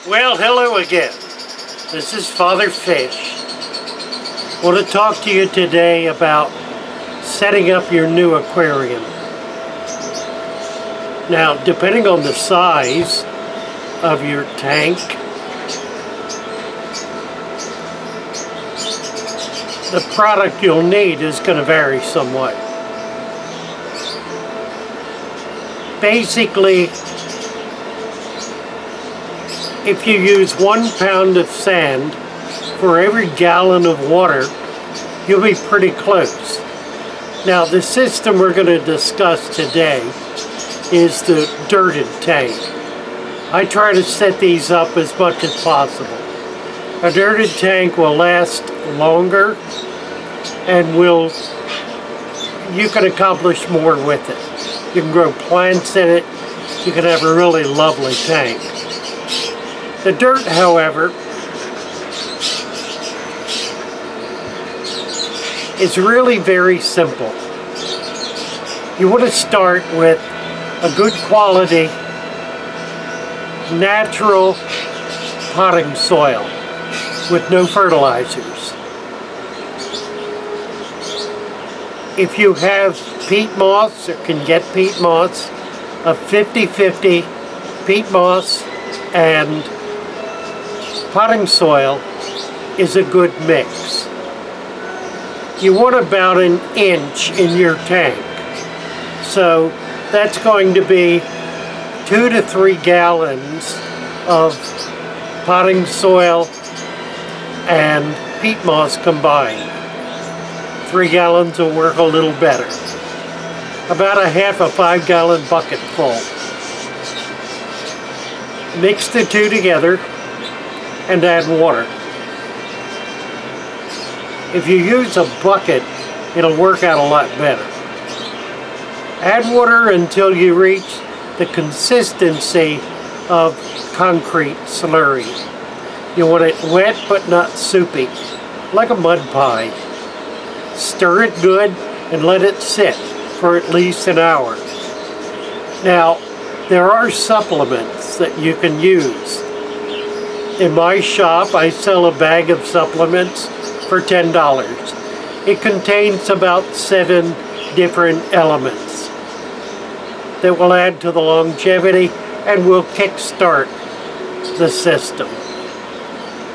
Well, hello again. This is Father Fish. I want to talk to you today about setting up your new aquarium. Now, depending on the size of your tank, the product you'll need is going to vary somewhat. Basically, if you use 1 pound of sand for every gallon of water, you'll be pretty close. Now, the system we're going to discuss today is the dirted tank. I try to set these up as much as possible. A dirted tank will last longer and you can accomplish more with it. You can grow plants in it. You can have a really lovely tank. The dirt, however, is really very simple. You want to start with a good quality, natural potting soil with no fertilizers. If you have peat moss or can get peat moss, a 50-50 peat moss and potting soil is a good mix. You want about 1 inch in your tank. So that's going to be 2 to 3 gallons of potting soil and peat moss combined. 3 gallons will work a little better. About a half a 5-gallon bucket full. Mix the two together and add water. If you use a bucket, it'll work out a lot better. Add water until you reach the consistency of concrete slurry. You want it wet but not soupy, like a mud pie. Stir it good and let it sit for at least an hour. Now, there are supplements that you can use. In my shop, I sell a bag of supplements for $10. It contains about 7 different elements that will add to the longevity and will kickstart the system.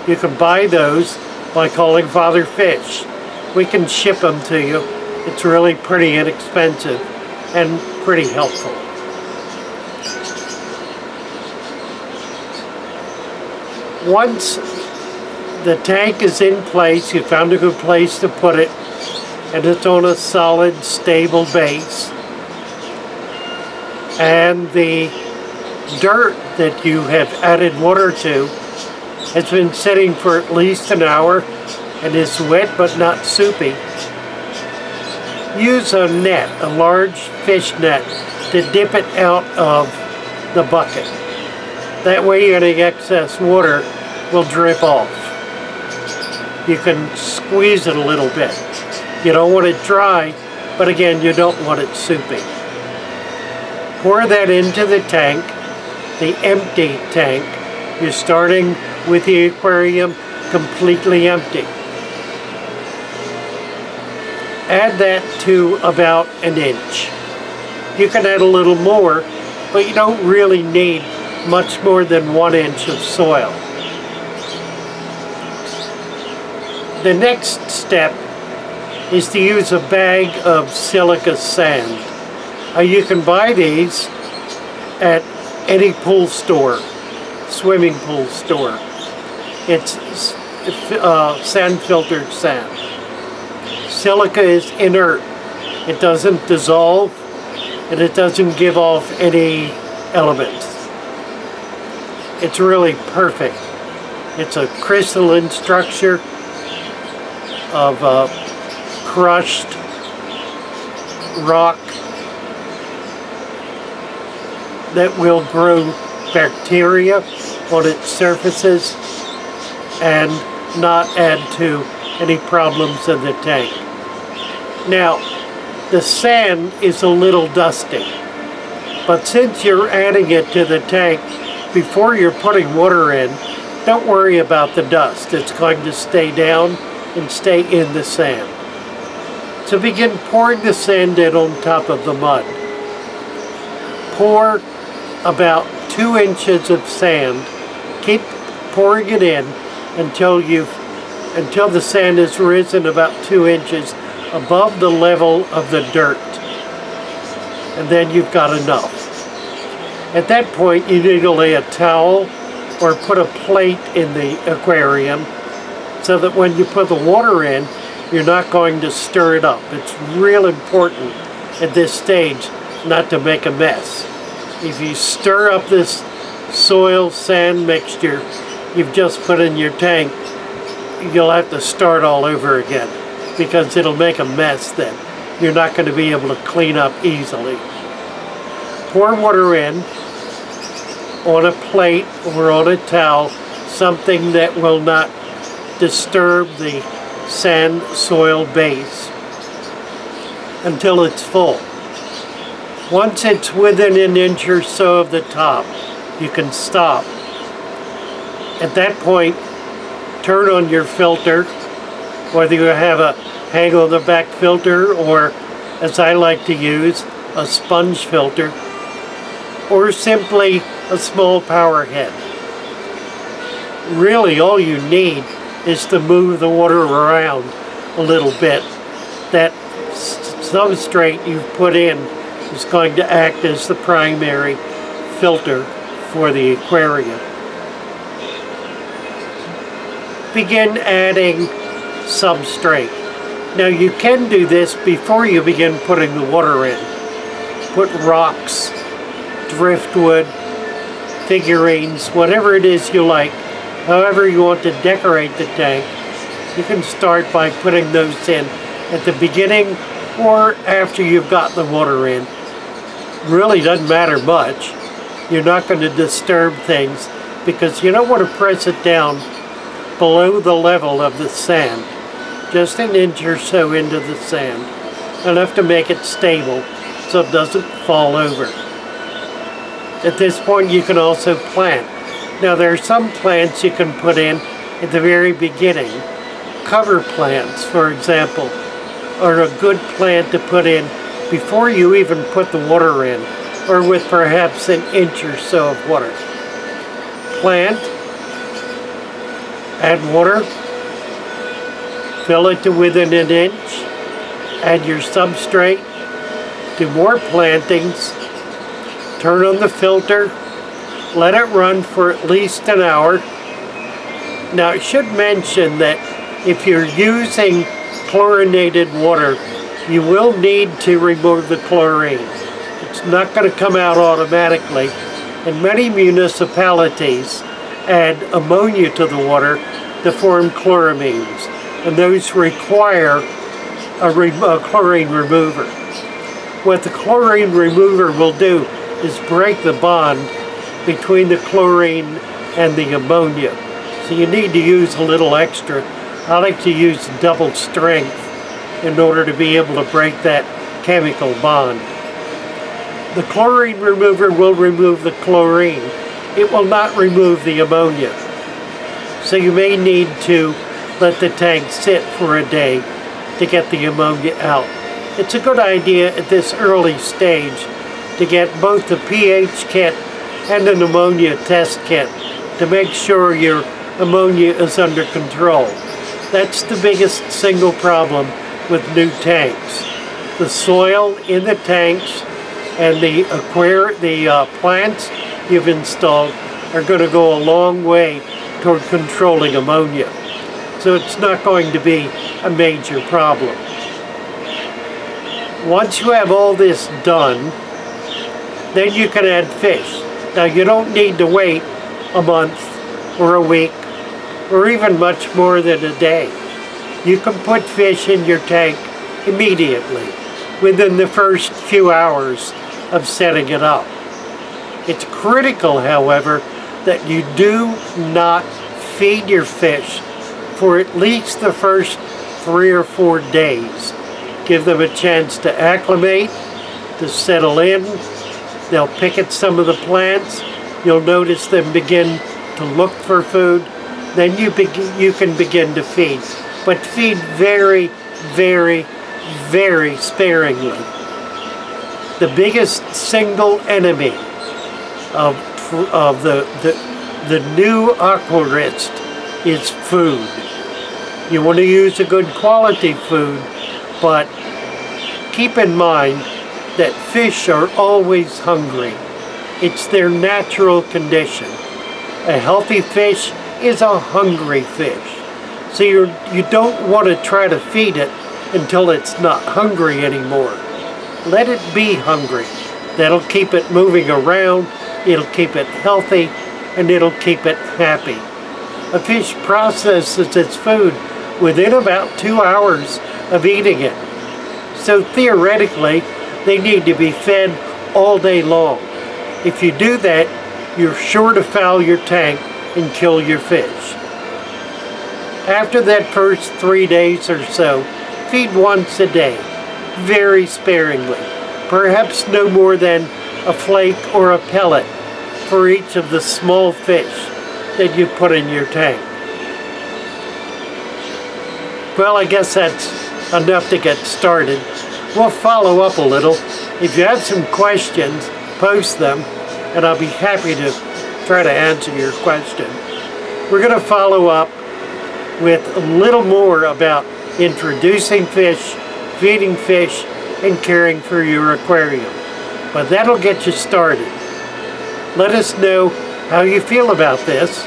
You can buy those by calling Father Fish. We can ship them to you. It's really pretty inexpensive and pretty helpful. Once the tank is in place, you found a good place to put it, and it's on a solid, stable base, and the dirt that you have added water to has been sitting for at least an hour and is wet but not soupy, use a net, a large fish net, to dip it out of the bucket. That way any excess water will drip off. You can squeeze it a little bit. You don't want it dry, but again, you don't want it soupy. Pour that into the tank, the empty tank. You're starting with the aquarium completely empty. Add that to about 1 inch. You can add a little more, but you don't really need much more than 1 inch of soil. The next step is to use a bag of silica sand. You can buy these at any pool store, swimming pool store. It's sand filtered sand. Silica is inert. It doesn't dissolve and it doesn't give off any elements. It's really perfect. It's a crystalline structure of crushed rock that will grow bacteria on its surfaces and not add to any problems in the tank. Now, the sand is a little dusty, but since you're adding it to the tank before you're putting water in, don't worry about the dust. It's going to stay down and stay in the sand. So begin pouring the sand in on top of the mud. Pour about 2 inches of sand. Keep pouring it in until the sand has risen about 2 inches above the level of the dirt. And then you've got enough. At that point, you need to lay a towel or put a plate in the aquarium so that when you put the water in, you're not going to stir it up. It's real important at this stage not to make a mess. If you stir up this soil sand mixture you've just put in your tank, you'll have to start all over again because it'll make a mess then. You're not going to be able to clean up easily. Pour water in on a plate or on a towel, something that will not disturb the sand soil base until it's full. Once it's within an inch or so of the top, you can stop. At that point, turn on your filter, whether you have a hang on the back filter or, as I like to use, a sponge filter, or simply a small power head. Really all you need is to move the water around a little bit. That substrate you've put in is going to act as the primary filter for the aquarium. Begin adding substrate. Now you can do this before you begin putting the water in. Put rocks, driftwood, figurines, whatever it is you like, however you want to decorate the tank. You can start by putting those in at the beginning or after you've got the water in. Really doesn't matter much. You're not going to disturb things because you don't want to press it down below the level of the sand. Just an inch or so into the sand. Enough to make it stable so it doesn't fall over. At this point you can also plant. Now there are some plants you can put in at the very beginning. Cover plants, for example, are a good plant to put in before you even put the water in, or with perhaps an inch or so of water. Plant, add water, fill it to within an inch, add your substrate, do more plantings, turn on the filter, let it run for at least an hour. Now I should mention that if you're using chlorinated water, you will need to remove the chlorine. It's not going to come out automatically, and many municipalities add ammonia to the water to form chloramines, and those require a chlorine remover. What the chlorine remover will do is break the bond between the chlorine and the ammonia. So you need to use a little extra. I like to use double strength in order to be able to break that chemical bond. The chlorine remover will remove the chlorine. It will not remove the ammonia. So you may need to let the tank sit for a day to get the ammonia out. It's a good idea at this early stage to get both the pH kit and an ammonia test kit to make sure your ammonia is under control. That's the biggest single problem with new tanks. The soil in the tanks and the plants you've installed are going to go a long way toward controlling ammonia. So it's not going to be a major problem. Once you have all this done, then you can add fish. Now you don't need to wait a month or a week or even much more than a day. You can put fish in your tank immediately within the first few hours of setting it up. It's critical, however, that you do not feed your fish for at least the first 3 or 4 days. Give them a chance to acclimate, to settle in. They'll pick at some of the plants, you'll notice them begin to look for food. Then you can begin to feed. But feed very, very, very sparingly. The biggest single enemy of the new aquarist is food. You want to use a good quality food, but keep in mind that fish are always hungry. It's their natural condition. A healthy fish is a hungry fish. So you don't want to try to feed it until it's not hungry anymore. Let it be hungry. That'll keep it moving around, it'll keep it healthy, and it'll keep it happy. A fish processes its food within about 2 hours of eating it. So theoretically, they need to be fed all day long. If you do that, you're sure to foul your tank and kill your fish. After that first 3 days or so, feed once a day, very sparingly, perhaps no more than a flake or a pellet for each of the small fish that you put in your tank. Well, I guess that's enough to get started. We'll follow up a little. If you have some questions, post them, and I'll be happy to try to answer your question. We're going to follow up with a little more about introducing fish, feeding fish, and caring for your aquarium. But that'll get you started. Let us know how you feel about this.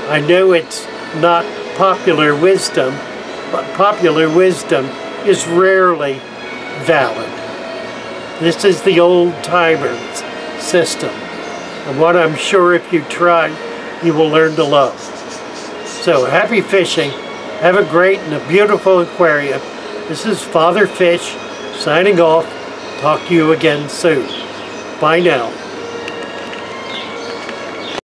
I know it's not popular wisdom, but popular wisdom is rarely valid. This is the old-timers system, and what I'm sure if you try, you will learn to love. So happy fishing. Have a great and a beautiful aquarium. This is Father Fish signing off. Talk to you again soon. Bye now.